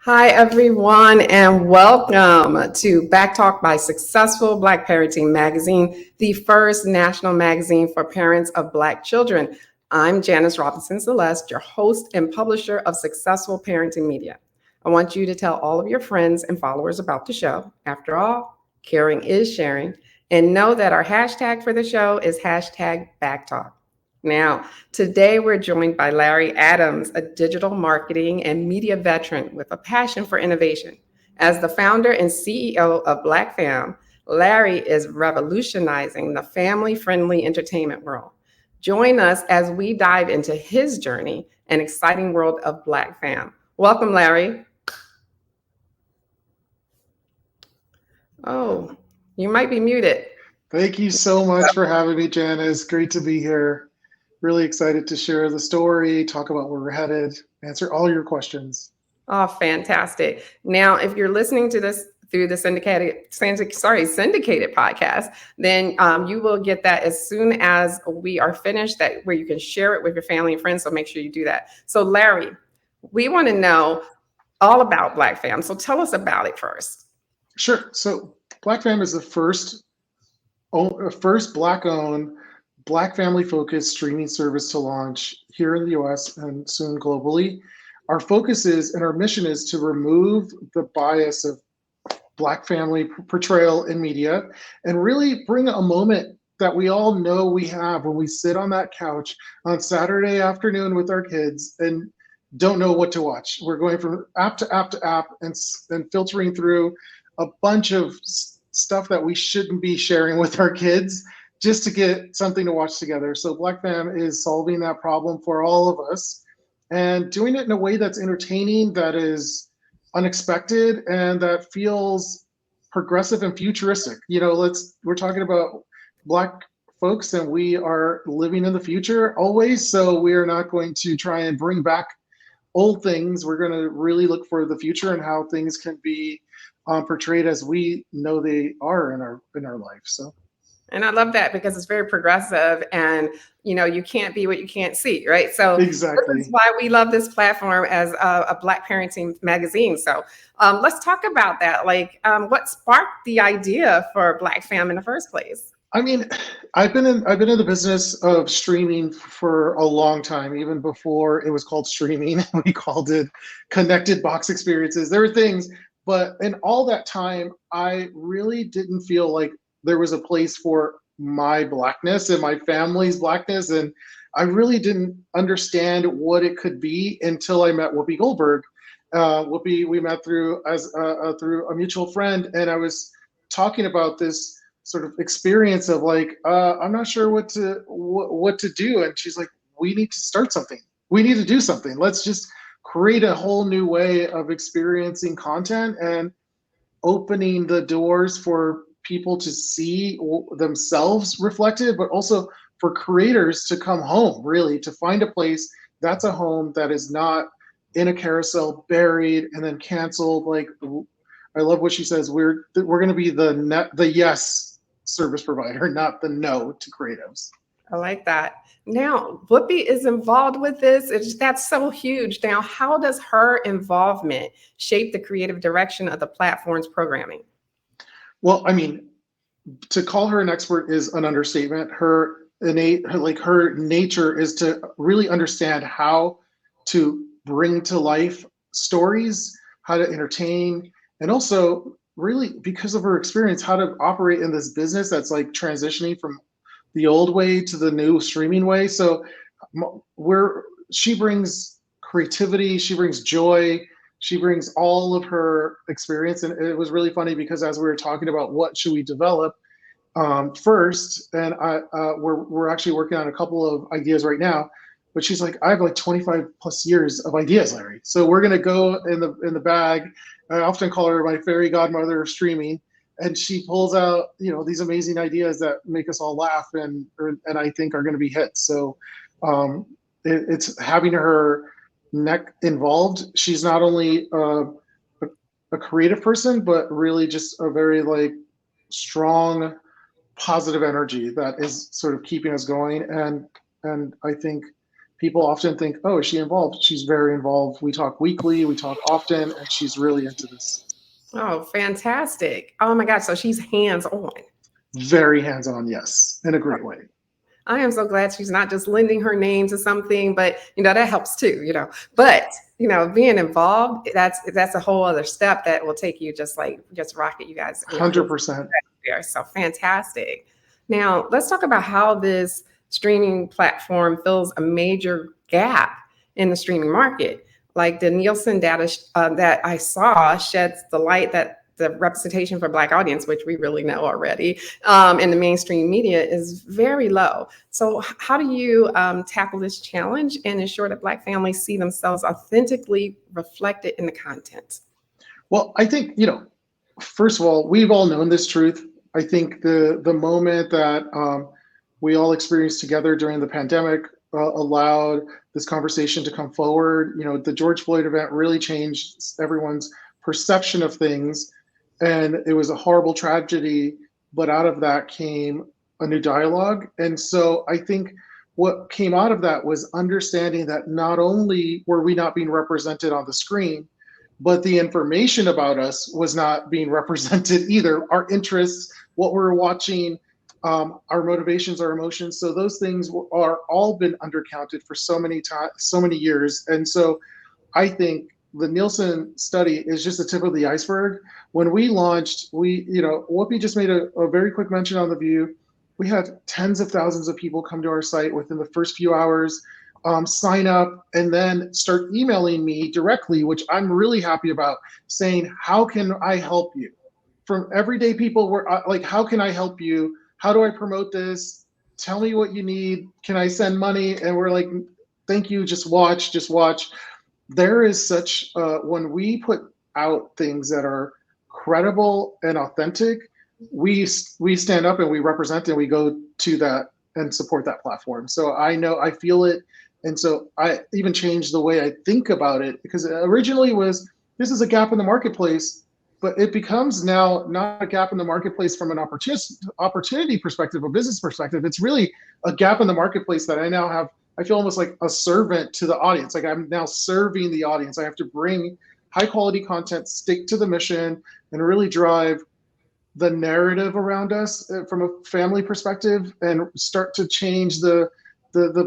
Hi, everyone, and welcome to Back Talk by Successful Black Parenting Magazine, the first national magazine for parents of Black children. I'm Janice Robinson Celeste, your host and publisher of Successful Parenting Media. I want you to tell all of your friends and followers about the show. After all, caring is sharing. And know that our hashtag for the show is hashtag BackTalk. Now, today we're joined by Larry Adams, a digital marketing and media veteran with a passion for innovation. As the founder and CEO of BlkFam, Larry is revolutionizing the family friendly entertainment world. Join us as we dive into his journey and exciting world of BlkFam. Welcome, Larry. Oh, you might be muted. Thank you so much for having me, Janice. Great to be here. Really excited to share the story, talk about where we're headed, answer all your questions. Oh, fantastic. Now, if you're listening to this through the syndicated podcast, then you will get that as soon as we are finished, that where you can share it with your family and friends. So make sure you do that. So, Larry, we want to know all about BlkFam. So tell us about it first. Sure. So BlkFam is the first Black-owned, Black family-focused streaming service to launch here in the U.S. and soon globally. Our focus is and our mission is to remove the bias of Black family portrayal in media and really bring a moment that we all know we have when we sit on that couch on Saturday afternoon with our kids and don't know what to watch. We're going from app to app to app and filtering through a bunch of stuff that we shouldn't be sharing with our kids just to get something to watch together. So BlkFam is solving that problem for all of us and doing it in a way that's entertaining, that is unexpected, and that feels progressive and futuristic. We're talking about Black folks and we are living in the future always. So we are not going to try and bring back old things. We're going to really look for the future and how things can be portrayed as we know they are in our life. So, And I love that because it's very progressive and you can't be what you can't see, right? So this is exactly. why we love this platform as a Black parenting magazine. So let's talk about that. Like what sparked the idea for BlkFam in the first place? I mean, I've been in the business of streaming for a long time, even before it was called streaming. We called it connected box experiences. There were things, but in all that time, I really didn't feel like there was a place for my Blackness and my family's Blackness, and I really didn't understand what it could be until I met Whoopi Goldberg. Whoopi, we met through a mutual friend, and I was talking about this sort of experience of like I'm not sure what to do, and she's like, we need to start something, we need to do something, let's just create a whole new way of experiencing content and opening the doors for people to see themselves reflected, but also for creators to come home, really to find a place that's a home that is not in a carousel buried and then canceled. Like, I love what she says, we're going to be the yes service provider, not the no to creatives. I like that. Now, Whoopi is involved with this. That's so huge. Now, how does her involvement shape the creative direction of the platform's programming? Well, I mean, to call her an expert is an understatement. Her nature is to really understand how to bring to life stories, how to entertain, and also really, because of her experience, how to operate in this business that's like transitioning from the old way to the new streaming way. So where she brings creativity, she brings joy, she brings all of her experience. And it was really funny because as we were talking about what should we develop first, and we're actually working on a couple of ideas right now. But she's like, I have like 25 plus years of ideas, Larry. So we're gonna go in the bag. I often call her my fairy godmother of streaming, and she pulls out these amazing ideas that make us all laugh and I think are going to be hits. So it's having her neck involved. She's not only a creative person, but really just a very like strong, positive energy that is sort of keeping us going. And I think people often think, oh, is she involved? She's very involved. We talk weekly, we talk often, and she's really into this. Oh, fantastic. Oh my gosh. So she's hands on. Very hands-on, yes, in a great way. I am so glad she's not just lending her name to something, but that helps too, But being involved, that's a whole other step that will take you just rocket you guys, 100%. there. So fantastic. Now let's talk about how this streaming platform fills a major gap in the streaming market. Like the Nielsen data that I saw sheds the light that the representation for Black audience, which we really know already, in the mainstream media is very low. So how do you tackle this challenge and ensure that Black families see themselves authentically reflected in the content? Well, I think, first of all, we've all known this truth. I think the moment that we all experienced together during the pandemic allowed this conversation to come forward. The George Floyd event really changed everyone's perception of things. And it was a horrible tragedy, but out of that came a new dialogue. And so I think what came out of that was understanding that not only were we not being represented on the screen, but the information about us was not being represented either. Our interests, what we're watching, our motivations, our emotions. So those things are all been undercounted for so many years. And so I think the Nielsen study is just the tip of the iceberg. When we launched, Whoopi just made a very quick mention on The View. We had tens of thousands of people come to our site within the first few hours, sign up, and then start emailing me directly, which I'm really happy about, saying, how can I help you? From everyday people were like, how can I help you? How do I promote this? Tell me what you need. Can I send money? And we're like, thank you, just watch. There is such, when we put out things that are credible and authentic, we stand up and we represent and we go to that and support that platform. So I feel it. And so I even changed the way I think about it, because originally this is a gap in the marketplace, but it becomes now not a gap in the marketplace from an opportunity perspective, a business perspective. It's really a gap in the marketplace that I feel almost like a servant to the audience. Like I'm now serving the audience. I have to bring high quality content, stick to the mission, and really drive the narrative around us from a family perspective and start to change the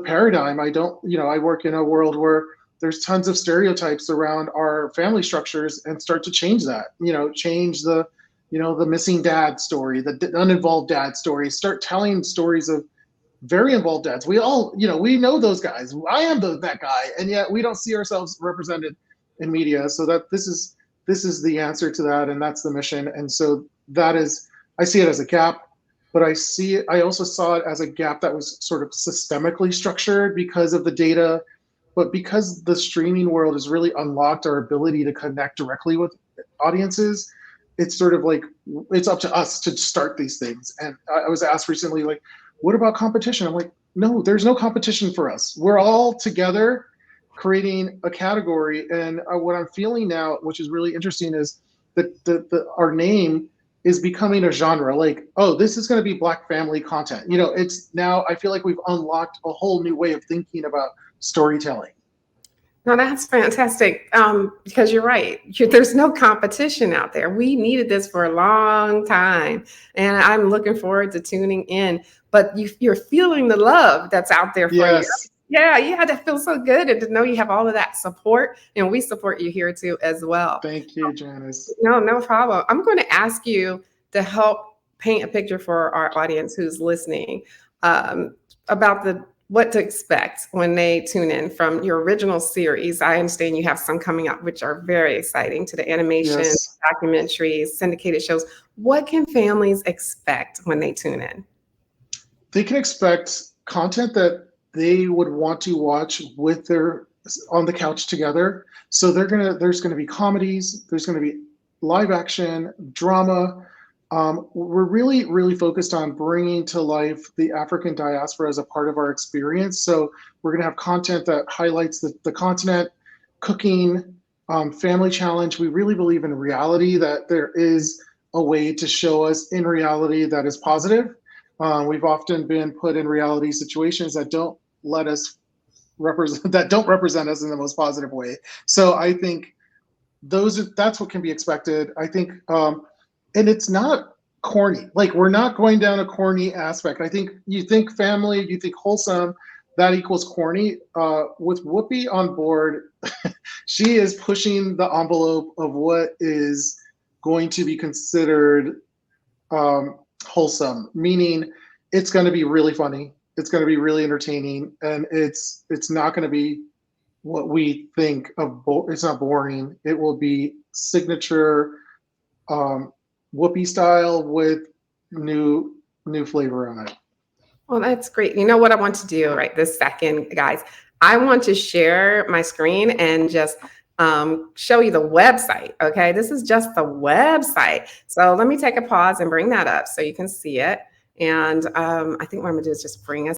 paradigm. I work in a world where there's tons of stereotypes around our family structures, and start to change that, change the missing dad story, the uninvolved dad story, start telling stories of very involved dads. We all, we know those guys. I am that guy, and yet we don't see ourselves represented in media. So that this is the answer to that, and that's the mission. And so I see it as a gap, but I also saw it as a gap that was sort of systemically structured because of the data, but because the streaming world has really unlocked our ability to connect directly with audiences. It's sort of like, it's up to us to start these things. And I was asked recently, like, what about competition? I'm like, no, there's no competition for us. We're all together creating a category. And what I'm feeling now, which is really interesting, is that our name is becoming a genre. Like, oh, this is going to be Black family content. It's now, I feel like we've unlocked a whole new way of thinking about storytelling. No, that's fantastic. Because you're right. There's no competition out there. We needed this for a long time, and I'm looking forward to tuning in. But you're feeling the love that's out there for you. Yeah, that feels so good, and to know you have all of that support, and we support you here too as well. Thank you, Janice. No problem. I'm going to ask you to help paint a picture for our audience who's listening about what to expect when they tune in from your original series. I understand you have some coming up, which are very exciting, to the animation, yes. documentaries, syndicated shows. What can families expect when they tune in? They can expect content that they would want to watch with their on the couch together. So there's gonna be comedies, there's gonna be live action, drama. We're really, really focused on bringing to life the African diaspora as a part of our experience. So we're going to have content that highlights the continent, cooking, family challenge. We really believe in reality, that there is a way to show us in reality that is positive. We've often been put in reality situations that don't let us don't represent us in the most positive way. So I think that's what can be expected. I think, and it's not corny. Like, we're not going down a corny aspect. I think you think family, you think wholesome, that equals corny. With Whoopi on board, she is pushing the envelope of what is going to be considered wholesome, meaning it's going to be really funny, it's going to be really entertaining, and it's not going to be what we think of. It's not boring. It will be signature Whoopi style with new flavor on it. Well, that's great. You know what I want to do right this second, guys? I want to share my screen and just show you the website. Okay, this is just the website. So let me take a pause and bring that up so you can see it. And I think what I'm gonna do is just bring us.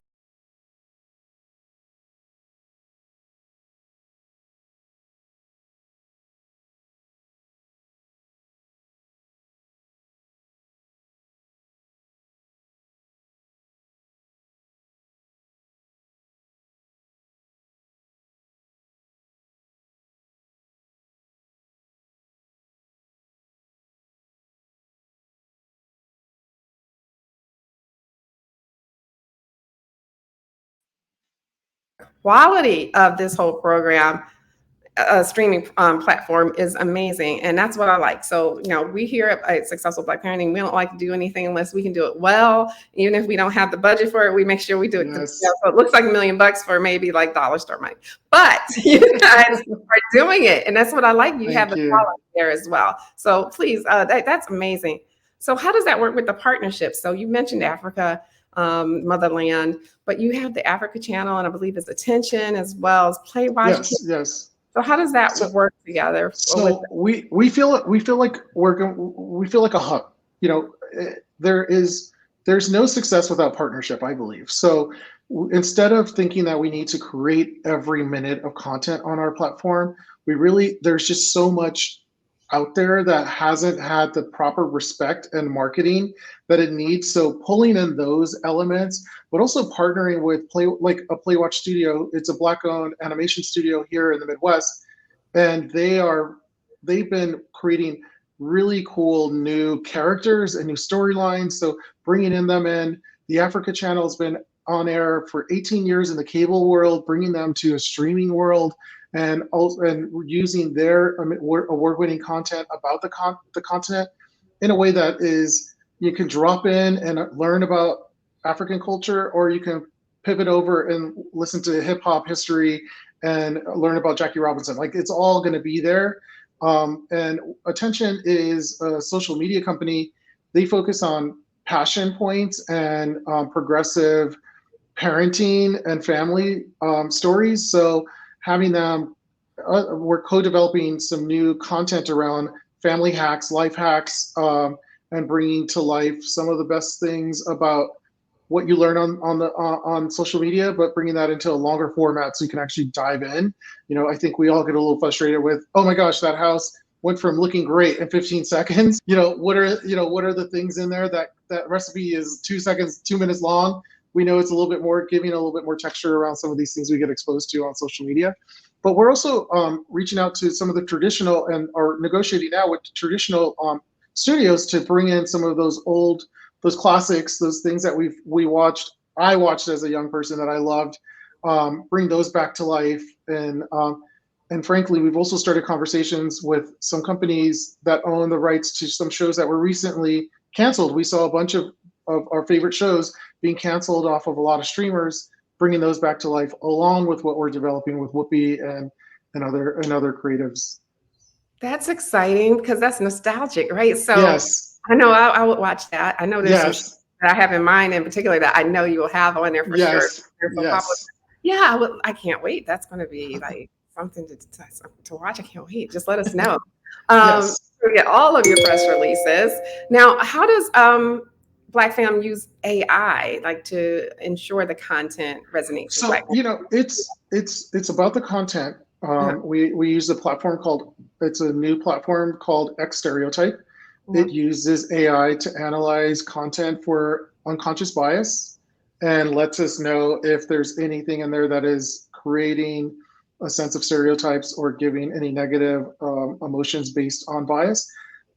Quality of this whole program, streaming platform is amazing, and that's what I like. So, we here at Successful Black Parenting, we don't like to do anything unless we can do it well. Even if we don't have the budget for it, we make sure we do it. Yes. So it looks like $1 million for maybe like dollar store money, but you guys are doing it, and that's what I like. You have the quality there as well. So please, that's amazing. So how does that work with the partnership? So you mentioned Africa. Motherland, but you have the Africa channel, and I believe it's Attention as well as Play Watch. Yes. So how does that work together? So we feel like a hub. There's no success without partnership, I believe. So instead of thinking that we need to create every minute of content on our platform, there's just so much out there that hasn't had the proper respect and marketing that it needs. So pulling in those elements, but also partnering with Playwatch Studio. It's a Black-owned animation studio here in the Midwest, and they've been creating really cool new characters and new storylines. So bringing them in. The Africa channel has been on air for 18 years in the cable world, bringing them to a streaming world, and using their award-winning content about the continent in a way that is, you can drop in and learn about African culture, or you can pivot over and listen to hip hop history and learn about Jackie Robinson. Like, it's all going to be there. And Attention is a social media company. They focus on passion points and progressive parenting and family stories. So having them, we're co-developing some new content around family hacks, life hacks, and bringing to life some of the best things about what you learn on social media, but bringing that into a longer format so you can actually dive in. I think we all get a little frustrated with, oh my gosh, that house went from looking great in 15 seconds. What are the things in there that recipe is 2 minutes long? We know it's a little bit more, giving a little bit more texture around some of these things we get exposed to on social media. But we're also reaching out to some of the traditional or negotiating now with traditional studios to bring in some of those classics, those things that I watched as a young person that I loved, bring those back to life. And frankly, we've also started conversations with some companies that own the rights to some shows that were recently canceled. We saw a bunch of our favorite shows being canceled off of a lot of streamers, bringing those back to life, along with what we're developing with Whoopi and other creatives. That's exciting because that's nostalgic, right? So yes. I know I would watch that. I know there's some Yes. that I have in mind in particular that I know you will have on there for sure. Yes. Yeah, I can't wait. That's going to be like something to watch. I can't wait. Just let us know. Yes. We get all of your press releases. Now, how does BlkFam use AI like to ensure the content resonates? So it's about the content. We use a platform it's a new platform called Stereotype. It uses AI to analyze content for unconscious bias and lets us know if there's anything in there that is creating a sense of stereotypes or giving any negative emotions based on bias.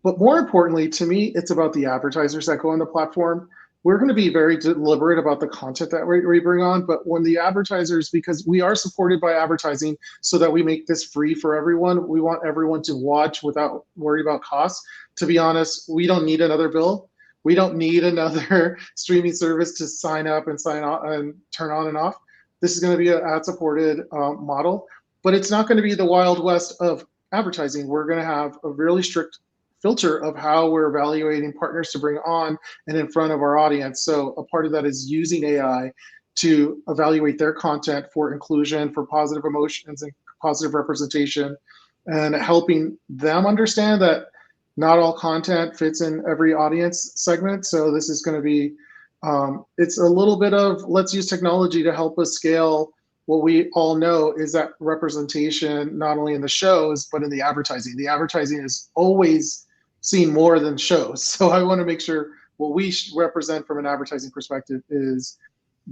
But more importantly, to me, it's about the advertisers that go on the platform. We're going to be very deliberate about the content that we bring on, but when the advertisers, because we are supported by advertising so that we make this free for everyone, we want everyone to watch without worry about costs. To be honest, we don't need another bill. We don't need another streaming service to sign up and sign on and turn on and off. This is going to be an ad-supported model, but it's not going to be the Wild West of advertising. We're going to have a really strict filter of how we're evaluating partners to bring on and in front of our audience. So a part of that is using AI to evaluate their content for inclusion, for positive emotions and positive representation, and helping them understand that not all content fits in every audience segment. So this is going to be, it's a little bit of, let's use technology to help us scale what we all know is that representation, not only in the shows, but in the advertising. The advertising is always seen more than shows. So I want to make sure what we represent from an advertising perspective is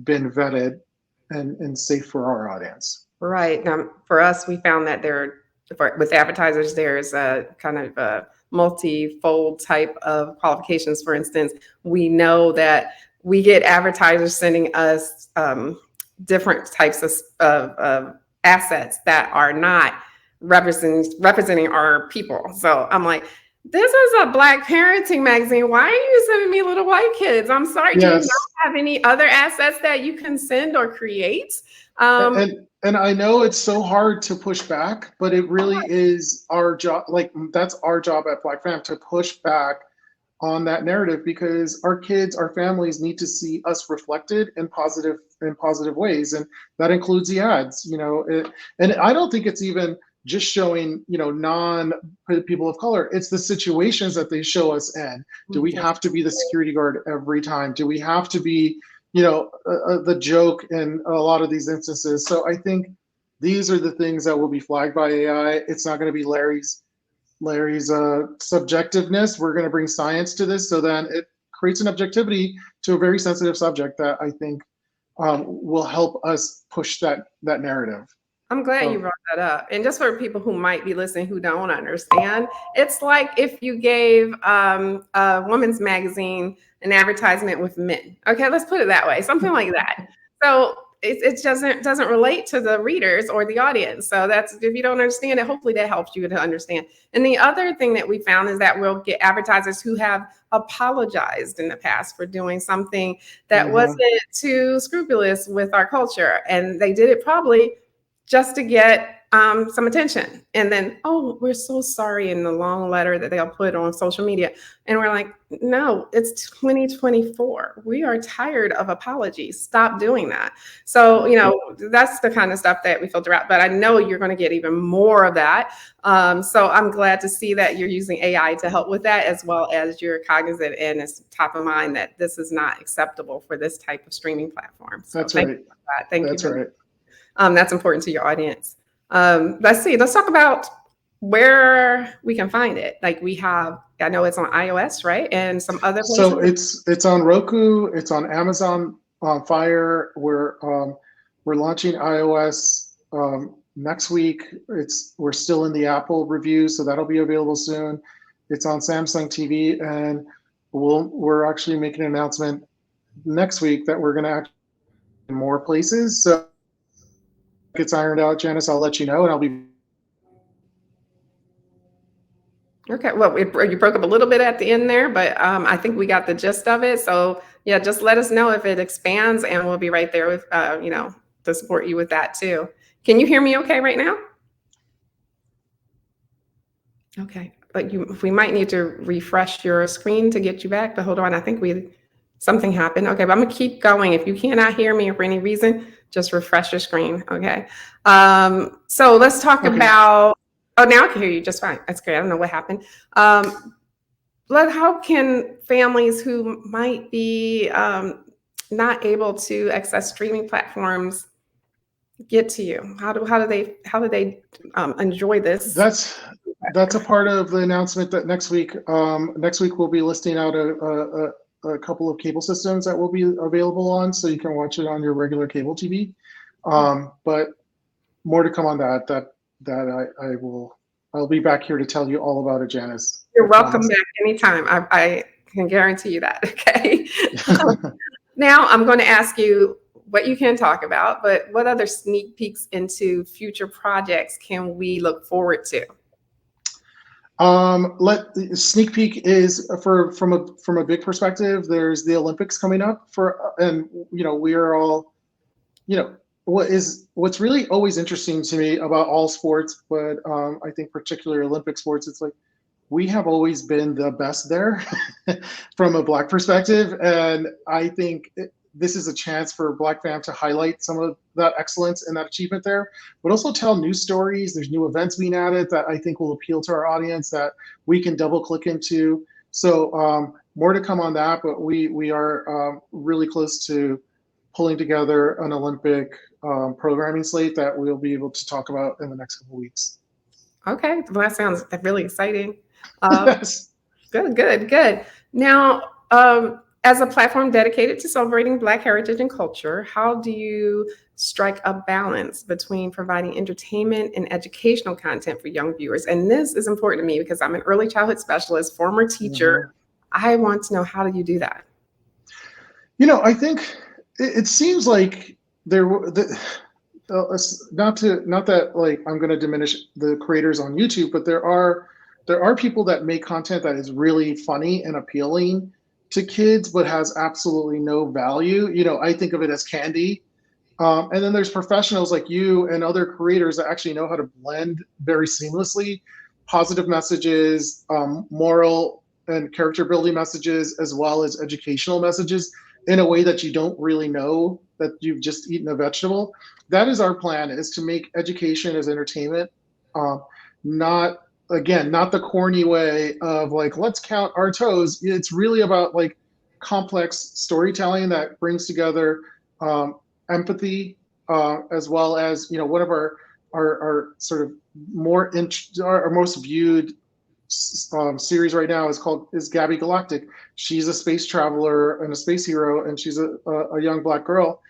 been vetted and safe for our audience. Right. For us, we found that with advertisers, there's a kind of a multi-fold type of qualifications. For instance, we know that we get advertisers sending us different types of assets that are not representing our people. So I'm like, this is a Black parenting magazine. Why are you sending me little white kids? I'm sorry. Yes. Do you not have any other assets that you can send or create? And I know it's so hard to push back, but it really is our job. Like, that's our job at BlkFam, to push back on that narrative, because our kids, our families need to see us reflected in positive ways, and that includes the ads. And I don't think it's even just showing non people of color. It's the situations that they show us in. Do we have to be the security guard every time? Do we have to be the joke in a lot of these instances? So I think these are the things that will be flagged by AI. It's not going to be Larry's subjectiveness. We're going to bring science to this, so then it creates an objectivity to a very sensitive subject that I think will help us push that narrative. I'm glad you brought that up. And just for people who might be listening who don't understand, it's like if you gave a women's magazine an advertisement with men. Okay, let's put it that way, something like that. So it doesn't relate to the readers or the audience. So that's, if you don't understand it, hopefully that helps you to understand. And the other thing that we found is that we'll get advertisers who have apologized in the past for doing something that wasn't too scrupulous with our culture. And they did it probably just to get some attention. And then, oh, we're so sorry, in the long letter that they'll put on social media. And we're like, no, it's 2024. We are tired of apologies. Stop doing that. So, that's the kind of stuff that we filter out. But I know you're going to get even more of that. So I'm glad to see that you're using AI to help with that, as well as you're cognizant and it's top of mind that this is not acceptable for this type of streaming platform. So that's right. Thank you. That's right. That's important to your audience. Let's talk about where we can find it. Like I know it's on iOS, right? And some other places. So it's on Roku, it's on Amazon Fire. We're launching iOS next week. We're still in the Apple review, so that'll be available soon. It's on Samsung TV, and we're actually making an announcement next week that we're going to actually in more places. So gets ironed out, Janice, I'll let you know, and I'll be. Okay, well, you broke up a little bit at the end there, but I think we got the gist of it. So yeah, just let us know if it expands, and we'll be right there with to support you with that too. Can you hear me okay right now? Okay, but we might need to refresh your screen to get you back, but hold on, I think something happened. Okay, but I'm gonna keep going. If you cannot hear me for any reason, just refresh your screen, okay? So let's talk about, oh, now I can hear you just fine. That's great, I don't know what happened. How can families who might be not able to access streaming platforms get to you? How do they enjoy this? That's a part of the announcement that next week we'll be listing out a couple of cable systems that will be available on, so you can watch it on your regular cable TV. But more to come on that. I'll be back here to tell you all about it, Janice. You're I welcome promise. back anytime. I can guarantee you that. Okay. Now I'm going to ask you what you can talk about, but what other sneak peeks into future projects can we look forward to? Let sneak peek is from a big perspective. There's the Olympics coming up and we are all, what's really always interesting to me about all sports, but I think particularly Olympic sports, it's like we have always been the best there from a Black perspective, and I think this is a chance for BlkFam to highlight some of that excellence and that achievement there, but also tell new stories. There's new events being added that I think will appeal to our audience that we can double click into. So more to come on that, but we are really close to pulling together an Olympic programming slate that we'll be able to talk about in the next couple of weeks. Okay, well, that sounds really exciting. Um, Yes. Good. Now, as a platform dedicated to celebrating Black heritage and culture, how do you strike a balance between providing entertainment and educational content for young viewers? And this is important to me because I'm an early childhood specialist, former teacher. I want to know, how do you do that? I think it seems like not that like I'm going to diminish the creators on YouTube, but there are people that make content that is really funny and appealing to kids, but has absolutely no value. I think of it as candy. And then there's professionals like you and other creators that actually know how to blend very seamlessly positive messages, moral and character building messages, as well as educational messages in a way that you don't really know that you've just eaten a vegetable. That is our plan, is to make education as entertainment, not the corny way of like, let's count our toes. It's really about like complex storytelling that brings together empathy, as well as, one of our sort of our most viewed series right now is Gabby Galactic. She's a space traveler and a space hero, and she's a young Black girl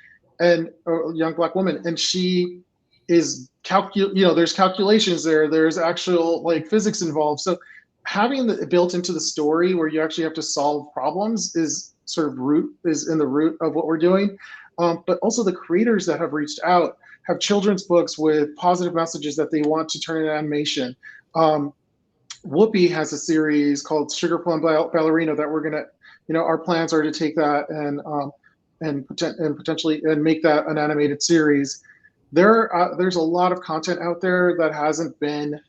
and a young Black woman, and she is there's calculations there's actual like physics involved. So having it built into the story where you actually have to solve problems is in the root of what we're doing. But also the creators that have reached out have children's books with positive messages that they want to turn into animation. Whoopi has a series called Sugar Plum Ballerina that we're gonna, our plans are to take that and potentially make that an animated series. There's a lot of content out there that has been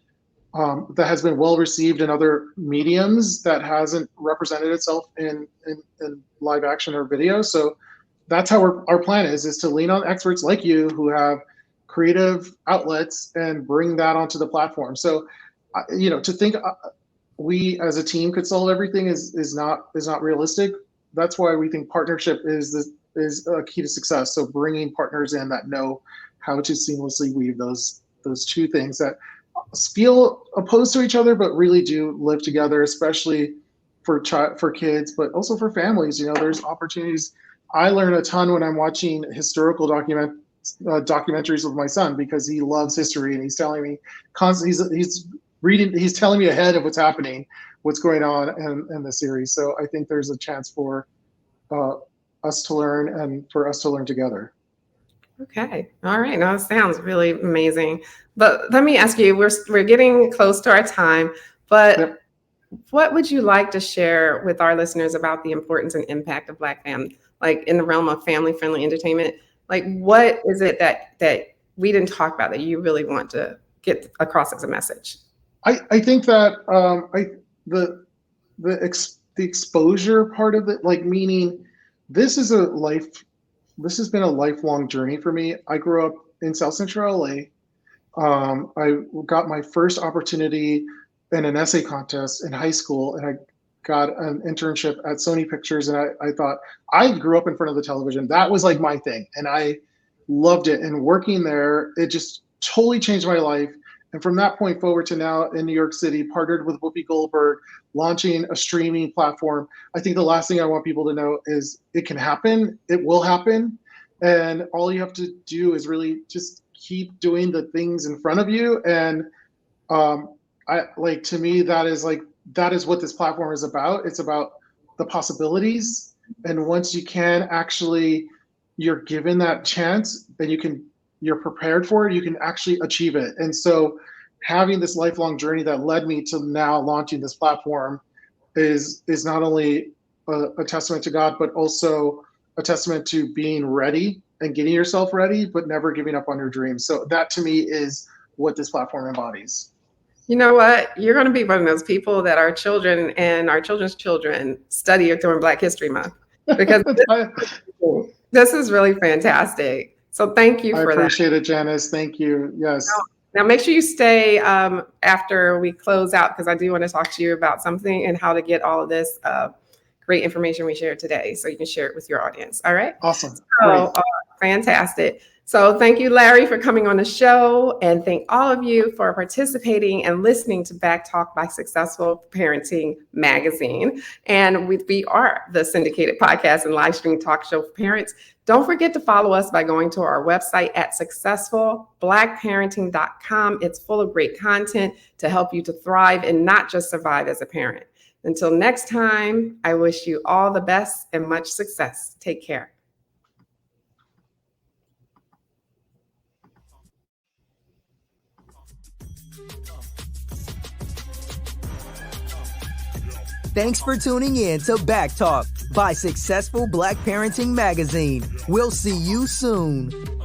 well received in other mediums that hasn't represented itself in live action or video. So that's how our plan is to lean on experts like you who have creative outlets and bring that onto the platform. So to think we as a team could solve everything is not realistic. That's why we think partnership is a key to success. So bringing partners in that know how to seamlessly weave those two things that feel opposed to each other but really do live together, especially for kids, but also for families. There's opportunities. I learn a ton when I'm watching historical documentaries with my son, because he loves history and he's telling me constantly, he's telling me ahead of what's going on in the series. So I think there's a chance for us to learn and for us to learn together. Okay. All right. Now, it sounds really amazing. But let me ask you, we're getting close to our time, but Yep. what would you like to share with our listeners about the importance and impact of BlkFam, like in the realm of family-friendly entertainment? Like, what is it that we didn't talk about that you really want to get across as a message? I think that the exposure part of it, like, meaning this has been a lifelong journey for me. I grew up in South Central LA. I got my first opportunity in an essay contest in high school, and I got an internship at Sony Pictures. And I thought, I grew up in front of the television. That was like my thing. And I loved it. And working there, it just totally changed my life. And from that point forward to now in New York City, partnered with Whoopi Goldberg, launching a streaming platform. I think the last thing I want people to know is it can happen. It will happen. And all you have to do is really just keep doing the things in front of you. And to me, that is what this platform is about. It's about the possibilities. And once you can actually, you're given that chance, then you're prepared for it, you can actually achieve it. And so having this lifelong journey that led me to now launching this platform is not only a testament to God, but also a testament to being ready and getting yourself ready, but never giving up on your dreams. So that to me is what this platform embodies. You know what? You're going to be one of those people that our children and our children's children study during Black History Month, because this is really fantastic. So thank you for that. I appreciate it, Janice. Thank you. Yes. Now make sure you stay after we close out, because I do want to talk to you about something and how to get all of this great information we shared today, so you can share it with your audience. All right. Awesome. So fantastic. So thank you, Larry, for coming on the show, and thank all of you for participating and listening to Back Talk by Successful Parenting Magazine. And we are the syndicated podcast and live stream talk show for parents. Don't forget to follow us by going to our website at successfulblackparenting.com. It's full of great content to help you to thrive and not just survive as a parent. Until next time, I wish you all the best and much success. Take care. Thanks for tuning in to Back Talk by Successful Black Parenting Magazine. We'll see you soon.